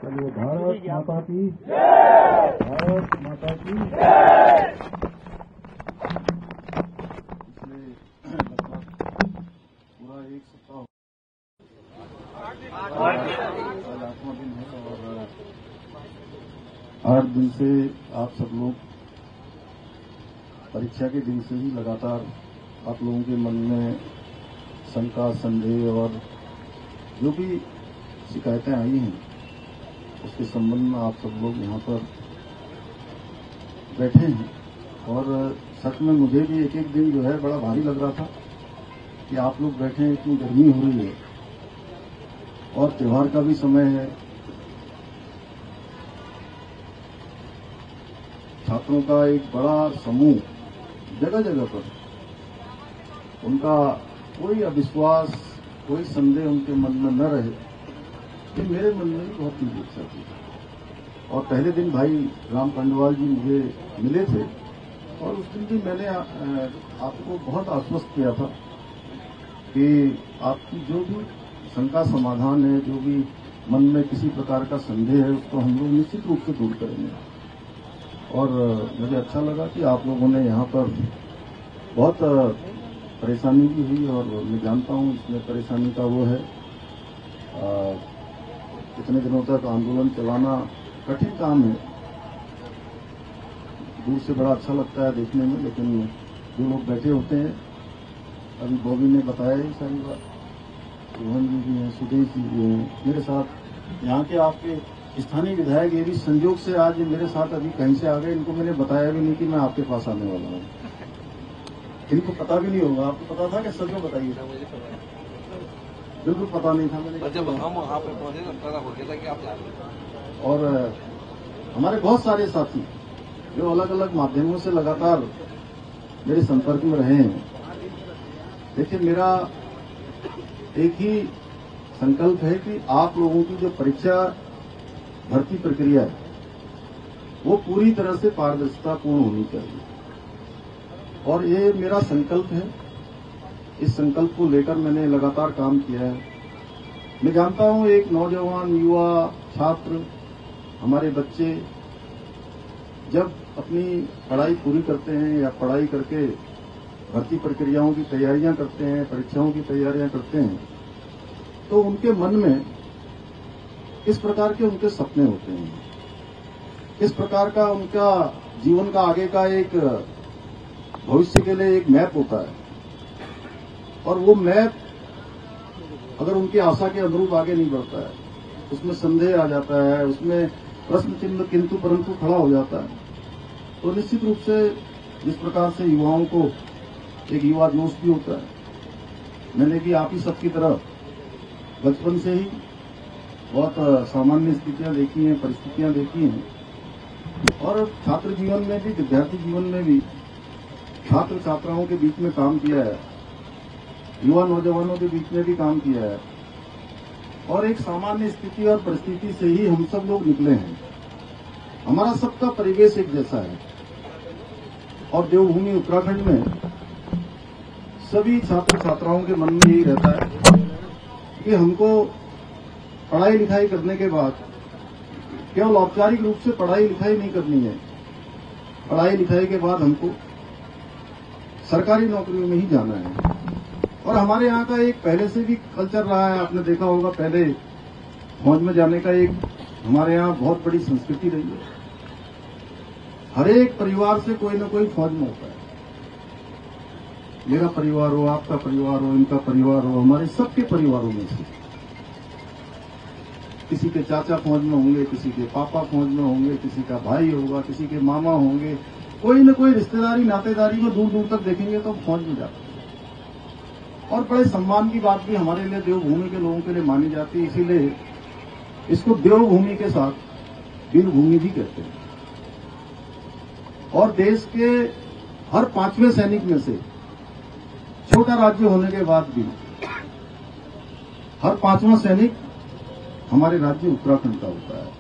चलिए, भारत माता की जय, भारत माता की जय। पिछले लगभग पूरा एक सप्ताह आज 8वां दिन है और 8 दिन से आप सब लोग परीक्षा के दिन से ही लगातार आप लोगों के मन में शंका, संदेह और जो भी शिकायतें आई हैं उसके संबंध में आप सब लोग यहाँ पर बैठे हैं। और सच में मुझे भी एक एक दिन जो है बड़ा भारी लग रहा था कि आप लोग बैठे हैं, इतनी गर्मी हो रही है और त्योहार का भी समय है। छात्रों का एक बड़ा समूह जगह जगह पर, उनका कोई अविश्वास, कोई संदेह उनके मन में न रहे, ये मेरे मन में भी बहुत ही इच्छा थी। और पहले दिन भाई राम पंडवाल जी मुझे मिले थे और उस दिन भी मैंने आपको बहुत आश्वस्त किया था कि आपकी जो भी शंका समाधान है, जो भी मन में किसी प्रकार का संदेह है, उसको हम लोग निश्चित रूप से दूर करेंगे। और मुझे अच्छा लगा कि आप लोगों ने यहाँ पर बहुत परेशानी भी हुई और मैं जानता हूँ इसमें परेशानी का वो है, इतने दिनों तक आंदोलन चलाना कठिन काम है। दूर से बड़ा अच्छा लगता है देखने में, लेकिन जो लोग बैठे होते हैं, अभी बॉबी ने बताया ही सारी बात, रोहन जी भी हैं, सुदेश जी भी हैं मेरे साथ, यहाँ के आपके स्थानीय विधायक ये भी संयोग से आज मेरे साथ अभी कहीं से आ गए। इनको मैंने बताया भी नहीं कि मैं आपके पास आने वाला हूँ, इनको पता भी नहीं होगा। आपको पता था कि सच में बताइए? बिल्कुल पता नहीं था। मैंने जब हम वहाँ पे पहुंचे तो पता हो गया था कि आप जा रहे हैं। और हमारे बहुत सारे साथी जो अलग अलग माध्यमों से लगातार मेरे संपर्क में रहे हैं। देखिए, मेरा एक ही संकल्प है कि आप लोगों की जो परीक्षा भर्ती प्रक्रिया है वो पूरी तरह से पारदर्शितापूर्ण होनी चाहिए और ये मेरा संकल्प है। इस संकल्प को लेकर मैंने लगातार काम किया है। मैं जानता हूं एक नौजवान, युवा, छात्र, हमारे बच्चे जब अपनी पढ़ाई पूरी करते हैं या पढ़ाई करके भर्ती प्रक्रियाओं की तैयारियां करते हैं, परीक्षाओं की तैयारियां करते हैं, तो उनके मन में किस प्रकार के उनके सपने होते हैं, किस प्रकार का उनका जीवन का आगे का एक भविष्य के लिए एक मैप होता है। और वो मैप अगर उनकी आशा के अनुरूप आगे नहीं बढ़ता है, उसमें संदेह आ जाता है, उसमें प्रश्न चिन्ह किंतु परंतु खड़ा हो जाता है, तो निश्चित रूप से जिस प्रकार से युवाओं को एक युवा जोश भी होता है, मैंने भी आप ही सबकी तरह बचपन से ही बहुत सामान्य स्थितियां देखी हैं, परिस्थितियां देखी हैं और छात्र जीवन में भी, विद्यार्थी जीवन में भी छात्र छात्राओं के बीच में काम किया है, युवा नौजवानों के बीच में भी काम किया है और एक सामान्य स्थिति और परिस्थिति से ही हम सब लोग निकले हैं। हमारा सबका परिवेश एक जैसा है और देवभूमि उत्तराखंड में सभी छात्र छात्राओं के मन में यही रहता है कि हमको पढ़ाई लिखाई करने के बाद केवल औपचारिक रूप से पढ़ाई लिखाई नहीं करनी है, पढ़ाई लिखाई के बाद हमको सरकारी नौकरियों में ही जाना है। और हमारे यहाँ का एक पहले से भी कल्चर रहा है, आपने देखा होगा, पहले फौज में जाने का एक हमारे यहाँ बहुत बड़ी संस्कृति रही है। हर एक परिवार से कोई न कोई फौज में होता है। मेरा परिवार हो, आपका परिवार हो, इनका परिवार हो, हमारे सबके परिवारों में से किसी के चाचा फौज में होंगे, किसी के पापा फौज में होंगे, किसी का भाई होगा, किसी के मामा होंगे, कोई न कोई रिश्तेदारी नातेदारी में दूर दूर तक देखेंगे तो फौज में जाते हैं। और बड़े सम्मान की बात भी हमारे लिए देवभूमि के लोगों के लिए मानी जाती है, इसीलिए इसको देवभूमि के साथ वीरभूमि भी कहते हैं। और देश के हर 5वें सैनिक में से, छोटा राज्य होने के बाद भी, हर 5वां सैनिक हमारे राज्य उत्तराखंड का होता है,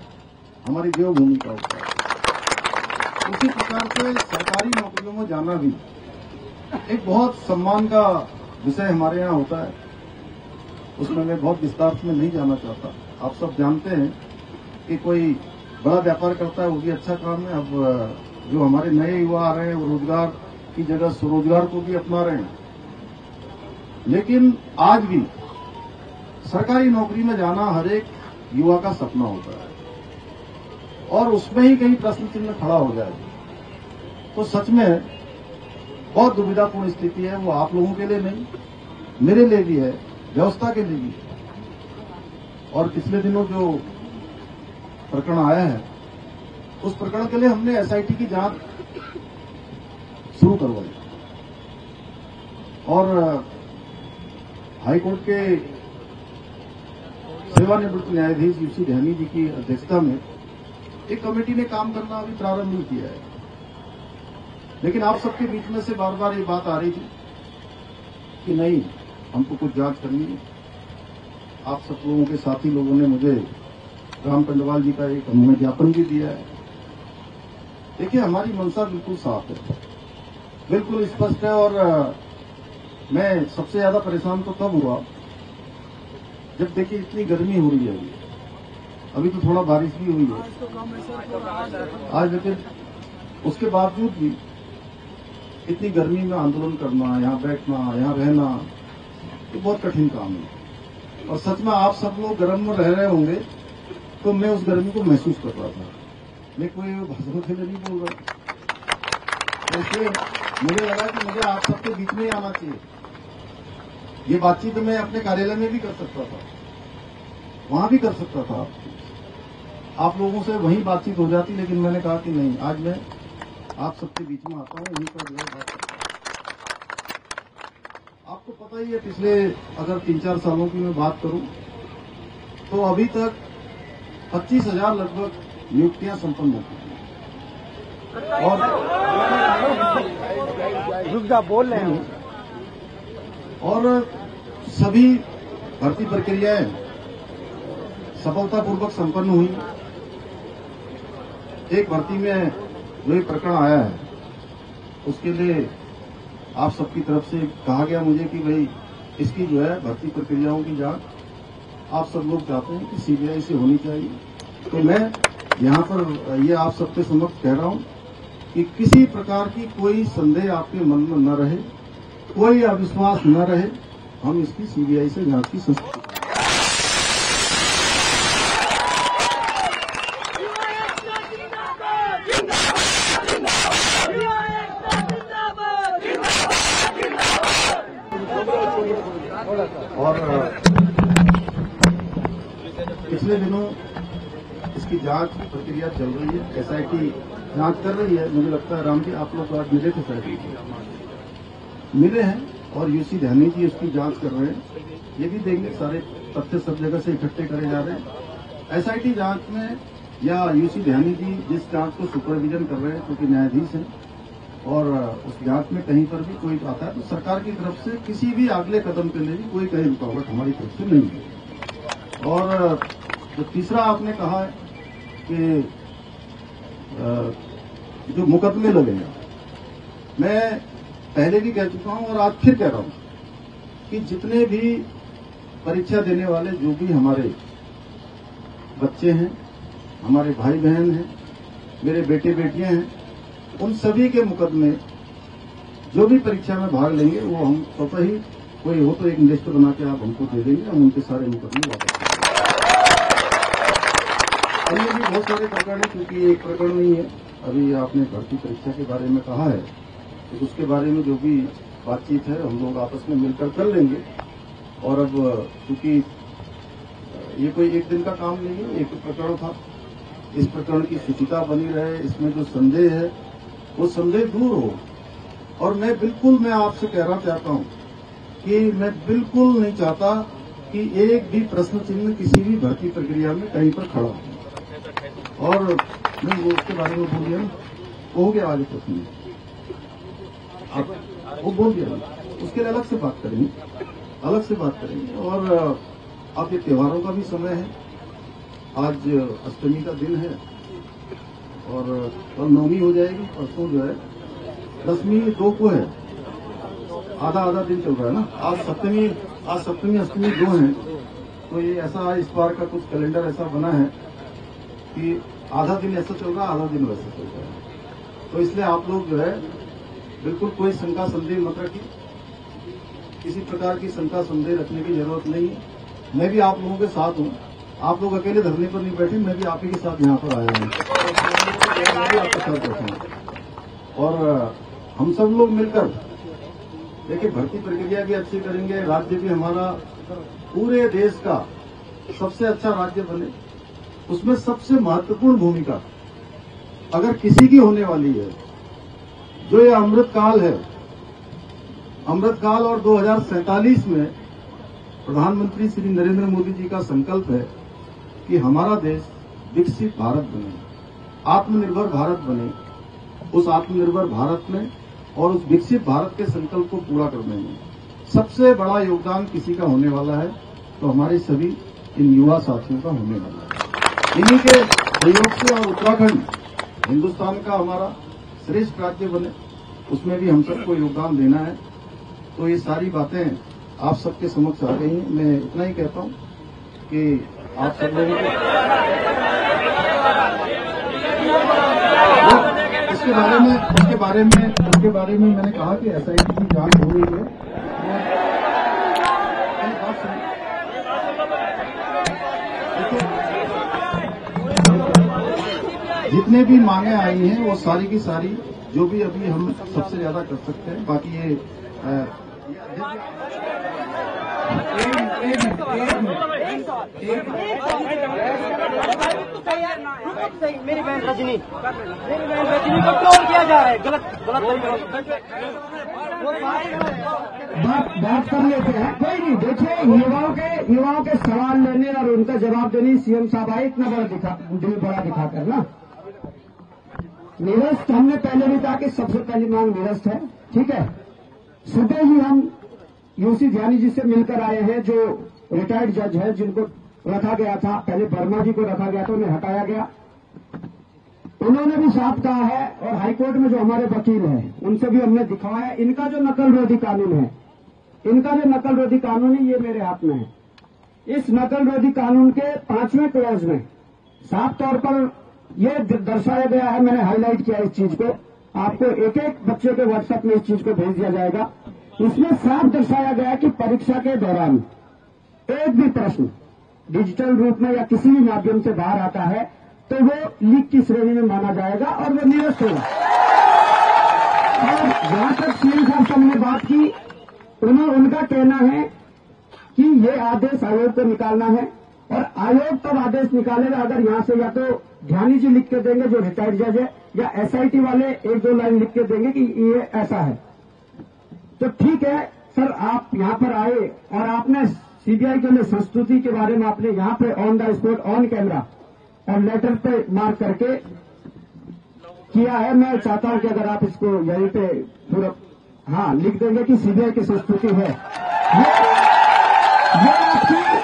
हमारी देवभूमि का होता है। उसी प्रकार से सरकारी नौकरियों में जाना भी एक बहुत सम्मान का विषय हमारे यहाँ होता है। उसमें मैं बहुत विस्तार में नहीं जाना चाहता। आप सब जानते हैं कि कोई बड़ा व्यापार करता है वो भी अच्छा काम है। अब जो हमारे नए युवा आ रहे हैं वो रोजगार की जगह स्वरोजगार को भी अपना रहे हैं। लेकिन आज भी सरकारी नौकरी में जाना हर एक युवा का सपना होता है और उसमें ही कहीं प्रश्न चिन्ह खड़ा हो जाए तो सच में बहुत दुविधापूर्ण स्थिति है। वो आप लोगों के लिए नहीं, मेरे लिए भी है, व्यवस्था के लिए भी है। और पिछले दिनों जो प्रकरण आया है उस प्रकरण के लिए हमने एसआईटी की जांच शुरू करवाई और हाईकोर्ट के सेवानिवृत्त न्यायाधीश यूसी ध्यानी जी की अध्यक्षता में एक कमेटी ने काम करना अभी प्रारंभ नहीं किया है। लेकिन आप सबके बीच में से बार बार ये बात आ रही थी कि नहीं, हमको कुछ जांच करनी है। आप सब लोगों के साथी लोगों ने मुझे राम पंडवाल जी का एक हमने ज्ञापन भी दिया है। देखिए, हमारी मंशा बिल्कुल साफ है, बिल्कुल स्पष्ट है। और मैं सबसे ज्यादा परेशान तो तब हुआ जब देखिए इतनी गर्मी हो रही है। अभी तो थोड़ा बारिश भी हुई है आज, लेकिन उसके बावजूद भी इतनी गर्मी में आंदोलन करना, यहाँ बैठना, यहाँ रहना, ये बहुत कठिन काम है। और सच में आप सब लोग गर्म में रह रहे होंगे तो मैं उस गर्मी को महसूस कर रहा था। मैं कोई भाषण के लिए नहीं बोल रहा, इसलिए मुझे लगा कि मुझे आप सबके बीच में ही आना चाहिए। ये बातचीत मैं अपने कार्यालय में भी कर सकता था, वहां भी कर सकता था, आप लोगों से वहीं बातचीत हो जाती, लेकिन मैंने कहा कि नहीं, आज मैं आप सबके बीच में आता हूं, वहीं पर जो है बात करता हूं। आपको पता ही है, पिछले अगर 3-4 सालों की मैं बात करूं तो अभी तक 25,000 लगभग नियुक्तियां संपन्न हो चुकी हैं। और बोल रहे हैं और सभी भर्ती प्रक्रियाएं सफलतापूर्वक संपन्न हुई। एक भर्ती में जो ये प्रकरण आया है उसके लिए आप सबकी तरफ से कहा गया मुझे कि भाई इसकी जो है भर्ती प्रक्रियाओं की जांच आप सब लोग चाहते हैं कि सीबीआई से होनी चाहिए। तो मैं यहाँ पर ये आप सबके समक्ष कह रहा हूँ कि किसी प्रकार की कोई संदेह आपके मन में न रहे, कोई अविश्वास न रहे। हम इसकी सीबीआई से जांच की संस्कृति और पिछले दिनों इसकी जांच की प्रक्रिया चल रही है, एसआईटी जांच कर रही है। मुझे लगता है राम जी आप लोग आज मिले थे, शायद मिले हैं और यूसी ध्यानी जी उसकी जांच कर रहे हैं। ये भी देंगे, सारे तथ्य सब जगह से इकट्ठे करे जा रहे हैं। एसआईटी जांच में या यूसी ध्यानी जी जिस जांच को सुपरविजन कर रहे हैं क्योंकि न्यायाधीश हैं, और उस जांच में कहीं पर भी कोई आता है तो सरकार की तरफ से किसी भी अगले कदम के लिए भी कोई कहीं रुकावट हमारी तरफ से नहीं है। और जो तीसरा आपने कहा है कि जो मुकदमे लगे हैं, मैं पहले भी कह चुका हूं और आज फिर कह रहा हूं कि जितने भी परीक्षा देने वाले जो भी हमारे बच्चे हैं, हमारे भाई बहन हैं, मेरे बेटे बेटियां हैं, उन सभी के मुकदमे जो भी परीक्षा में भाग लेंगे वो हम स्वतः ही, कोई हो तो एक लिस्ट बना के आप हमको दे देंगे, हम उनके सारे मुकदमे वापस अन्य भी बहुत सारे प्रकरण है, क्योंकि एक प्रकरण नहीं है। अभी आपने भर्ती परीक्षा के बारे में कहा है तो उसके बारे में जो भी बातचीत है हम लोग आपस में मिलकर कर लेंगे। और अब क्योंकि ये कोई एक दिन का काम नहीं है, एक प्रकरण था, इस प्रकरण की शुचिता बनी रहे, इसमें जो संदेह है वो संदेह दूर हो। और मैं आपसे कहना चाहता हूं कि मैं बिल्कुल नहीं चाहता कि एक भी प्रश्न चिन्ह किसी भी भर्ती प्रक्रिया में कहीं पर खड़ा हो। और नहीं, वो उसके बारे में बोल दिया ना, वो हो गया वाले प्रश्न, अब वो बोल दिया, उसके लिए अलग से बात करेंगे। और अब ये त्योहारों का भी समय है, आज अष्टमी का दिन है और कल नवमी हो जाएगी, परसों जो है दसवीं 2 को है, आधा दिन चल रहा है ना। आज सप्तमी अष्टमी 2 है। तो ये ऐसा इस बार का कुछ कैलेंडर ऐसा बना है कि आधा दिन ऐसा चल रहा है, आधा दिन वैसा चल रहा है। तो इसलिए आप लोग जो है बिल्कुल कोई शंका संदेह मत रखिए, किसी प्रकार की शंका संदेह रखने की जरूरत नहीं है। मैं भी आप लोगों के साथ हूं, आप लोग अकेले धरने पर नहीं बैठे, मैं भी आप ही के साथ यहाँ पर आया हूँ, मैं भी आपके साथ बैठा हूँ। और हम सब लोग मिलकर देखिए भर्ती प्रक्रिया भी अच्छी करेंगे, राज्य भी हमारा पूरे देश का सबसे अच्छा राज्य बने। उसमें सबसे महत्वपूर्ण भूमिका अगर किसी की होने वाली है, जो ये अमृतकाल है, अमृतकाल और 2047 में प्रधानमंत्री श्री नरेंद्र मोदी जी का संकल्प है कि हमारा देश विकसित भारत बने, आत्मनिर्भर भारत बने। उस आत्मनिर्भर भारत में और उस विकसित भारत के संकल्प को पूरा करने में सबसे बड़ा योगदान किसी का होने वाला है तो हमारे सभी इन युवा साथियों का होने वाला है। इन्हीं के सहयोग से और उत्तराखंड हिंदुस्तान का हमारा श्रेष्ठ राज्य बने, उसमें भी हम सबको योगदान देना है। तो ये सारी बातें आप सबके समक्ष आ गई हैं। मैं इतना ही कहता हूं कि आप सब लोगों को इसके बारे में मैंने कहा कि एसआईटी की जांच हो रही है। जितने भी मांगे आई हैं वो सारी की सारी जो भी अभी हम सबसे ज्यादा कर सकते हैं, बाकी ये मेरी बहन रजनी को ट्रोल किया जा रहा है, गलत बात कर लेते हैं, कोई नहीं। देखिए युवाओं के सवाल लेने और उनका जवाब देने सीएम साहब आए, इतना बड़ा दिखाकर ना। निरस्त हमने पहले भी कहा कि सबसे पहली मांग निरस्त है, ठीक है। सुबह ही हम यूसी ध्यानी जी से मिलकर आए हैं, जो रिटायर्ड जज है, जिनको रखा गया था, पहले वर्मा जी को रखा गया था, उन्हें हटाया गया। उन्होंने भी साफ कहा है, और हाईकोर्ट में जो हमारे वकील हैं उनसे भी हमने दिखाया है, इनका जो नकल रोधी कानून है, ये मेरे हाथ में है। इस नकल रोधी कानून के 5वें क्लॉज में साफ तौर पर यह दर्शाया गया है, मैंने हाईलाइट किया इस चीज को, आपको एक एक बच्चे के व्हाट्सएप में इस चीज को भेज दिया जाएगा। इसमें साफ दर्शाया गया है कि परीक्षा के दौरान एक भी प्रश्न डिजिटल रूप में या किसी भी माध्यम से बाहर आता है तो वो लीक की श्रेणी में माना जाएगा और वो निरस्त होगा। और जहां तक सीएम साहब से हमने बात की, उनका कहना है कि ये आदेश आयोग को निकालना है, और आयोग तब आदेश निकालेगा अगर यहां से या तो ध्यानी जी लिख के देंगे जो रिटायर्ड जज है, या एसआईटी वाले 1-2 लाइन लिख के देंगे कि ये ऐसा है। तो ठीक है सर, आप यहां पर आए और आपने सीबीआई के लिए संस्तुति के बारे में आपने यहां पे on the spot on camera और लेटर पे मार्क करके किया है। मैं चाहता हूं कि अगर आप इसको यहीं पे पूरा लिख देंगे कि सीबीआई की संस्तुति है,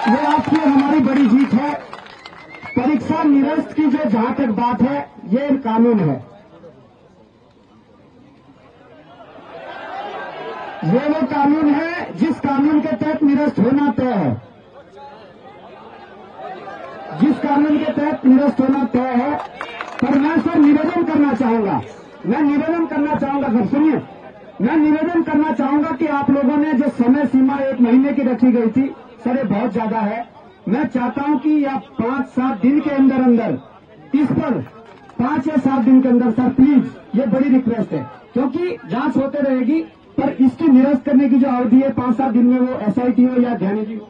ये आपकी हमारी बड़ी जीत है। परीक्षा निरस्त की जो जहां तक बात है, ये कानून है, ये वो कानून है जिस कानून के तहत निरस्त होना तय है, पर मैं सर निवेदन करना चाहूंगा, सर सुनिए, मैं निवेदन करना चाहूंगा कि आप लोगों ने जो समय सीमा 1 महीने की रखी गई थी, सर ये बहुत ज्यादा है। मैं चाहता हूं कि आप 5-7 दिन के अंदर इस पर 5 या 7 दिन के अंदर सर प्लीज, ये बड़ी रिक्वेस्ट है, क्योंकि जांच होते रहेगी, पर इसकी निरस्त करने की जो अवधि है 5-7 दिन में, वो एसआईटी हो या ध्यानी जी हो।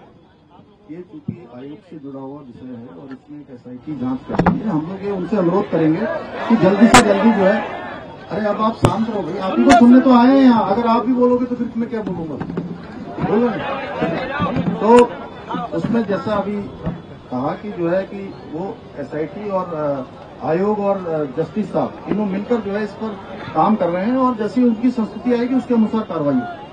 ये चूंकि आयोग से जुड़ा हुआ विषय है और इसमें एक एसआईटी जांच करेंगे, हम लोग ये उनसे अनुरोध करेंगे कि जल्दी से जल्दी जो है, अरे अब आप शांत रहो भाई, आप ही को सुनने तो आए हैं यहाँ, अगर आप भी बोलोगे तो फिर मैं क्या बोलूंगा, बोलो। तो उसमें जैसा अभी कहा कि जो है कि वो एसआईटी और आयोग और जस्टिस साहब तीनों मिलकर जो है इस पर काम कर रहे हैं, और जैसी उनकी संस्तुति आएगी उसके अनुसार कार्रवाई होगी।